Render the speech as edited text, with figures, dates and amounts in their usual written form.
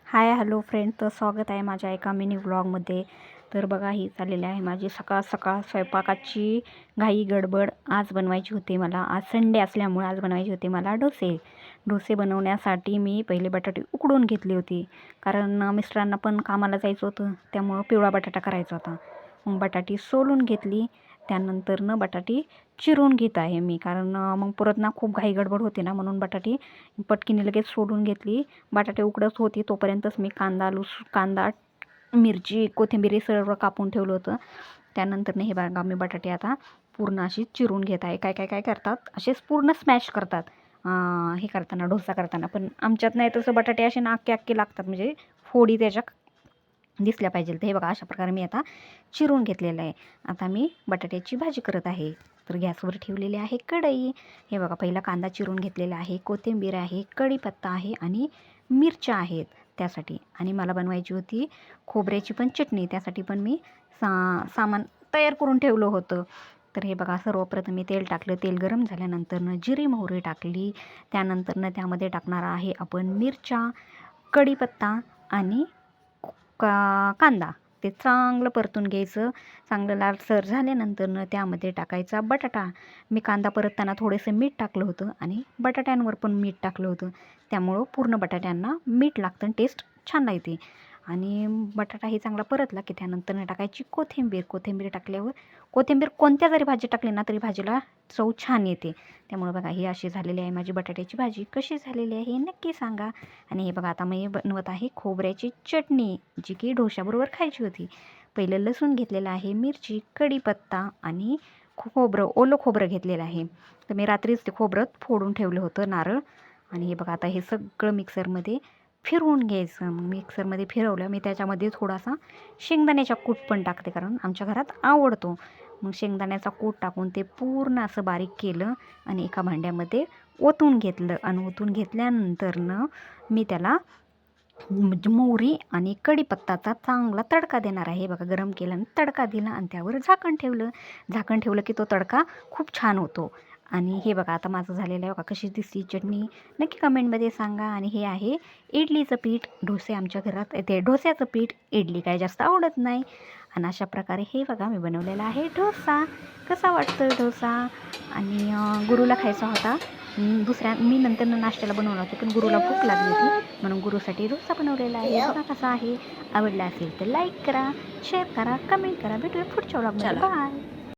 Hi hello friend, तर स्वागत आहे माझ्या एका मिनी व्लॉगमध्ये. तर बघा, ही चाललेली आहे माझी सकाळ सकाळ स्वयंपाकाची घाई गडबड. आज बनवायची होती मला, आज संडे असल्यामुळे आज बनवायचे होते मला डोसे बनवण्यासाठी मी पहिले बटाटे उकडून घेतली होती, कारण मिस्टरांना पण कामाला जायचं होतं, त्यामुळं पिवळा बटाटा करायचा होता. मग बटाटी सोलून घेतली, त्यानंतर बटाटी चिरून घेत आहे मी, कारण मग परत खूप घाई गडबड होती ना, म्हणून बटाटी पटकीने लगेच सोडून घेतली. बटाटे उकडत होती तोपर्यंतच मी कांदा, मिरची, कोथिंबीर सर्व कापून ठेवलं होतं. त्यानंतर हे बघा, मी बटाटे आता पूर्ण अशी चिरून घेत आहे. काय करतात, असेच पूर्ण स्मॅश करतात हे करताना, डोसा करताना. पण आमच्यात नाही तसं, बटाटे असे अख्खे लागतात, म्हणजे फोडी त्याच्या दिसल्या पाहिजे. तर हे बघा, अशा प्रकारे मी आता चिरून घेतलेलं आहे. आता मी बटाट्याची भाजी करत आहे. तर गॅसवर ठेवलेली आहे कढई. हे बघा, पहिला कांदा चिरून घेतलेला आहे, कोथिंबीर आहे, कढीपत्ता आहे आणि मिरच्या आहेत त्यासाठी. आणि मला बनवायची होती खोबऱ्याची पण चटणी, त्यासाठी पण मी सामान तयार करून ठेवलं होतं. तर हे बघा, सर्वप्रथम मी तेल टाकलं. तेल गरम झाल्यानंतर जिरी मोहरी टाकली. त्यानंतर त्यामध्ये टाकणार आहे आपण मिरच्या, कढीपत्ता आणि कांदा. ते चांगलं परतून घ्यायचं. चांगलं लालसर झाल्यानंतर त्यामध्ये टाकायचा बटाटा. मी कांदा परतताना थोडंसं मीठ टाकलं होतं आणि बटाट्यांवर पण मीठ टाकलं होतं, त्यामुळं पूर्ण बटाट्यांना मीठ लागतं आणि टेस्ट छान येते. आणि बटाटाही चांगला परतला की त्यानंतर टाकायची कोथिंबीर टाकल्यावर, कोथिंबीर कोणत्या जरी भाजी टाकली ना तरी भाजीला चव छान येते. त्यामुळे बघा, ही अशी झालेली आहे माझी बटाट्याची भाजी. कशी झालेली आहे हे नक्की सांगा. आणि हे बघा, आता मी बनवत आहे खोबऱ्याची चटणी, जी की डोश्याबरोबर खायची होती. पहिलं लसूण घेतलेलं आहे, मिरची, कढीपत्ता आणि ओलं खोबरं घेतलेलं आहे. तर मी रात्रीच ते खोबरं फोडून ठेवलं होतं, नारळ. आणि हे बघा, आता हे सगळं मिक्सरमध्ये फिरवून घ्यायचं. मग मिक्सरमध्ये फिरवलं मी, त्याच्यामध्ये थोडासा शेंगदाण्याचा कूट पण टाकते, कारण आमच्या घरात आवडतो. मग शेंगदाण्याचा कूट टाकून ते पूर्ण असं बारीक केलं आणि एका भांड्यामध्ये ओतून घेतलं. आणि ओतून घेतल्यानंतर मी त्याला मोहरी आणि कढीपत्ताचा चांगला तडका देणार आहे. बघा, गरम केला आणि तडका दिला आणि त्यावर झाकण ठेवलं की तो तडका खूप छान होतो. आणि हे बघा, आता माझं झालेलं आहे. बघा, कशी दिसती चटणी नक्की कमेंटमध्ये सांगा. आणि हे आहे इडलीचं पीठ. आमच्या घरात ते डोस्याचं पीठ, इडली काय जास्त आवडत नाही. आणि अशा प्रकारे हे बघा, मी बनवलेला आहे डोसा. कसा वाटतो डोसा? आणि गुरुला खायचा होता. मी नंतर नाश्त्याला बनवला होते, पण गुरुला भूक लागली होती, म्हणून गुरुसाठी डोसा बनवलेला आहे. बघा कसा आहे. आवडला असेल तर लाईक करा, शेअर करा, कमेंट करा. भेटूया पुढच्या व्लॉगमध्ये. बाय.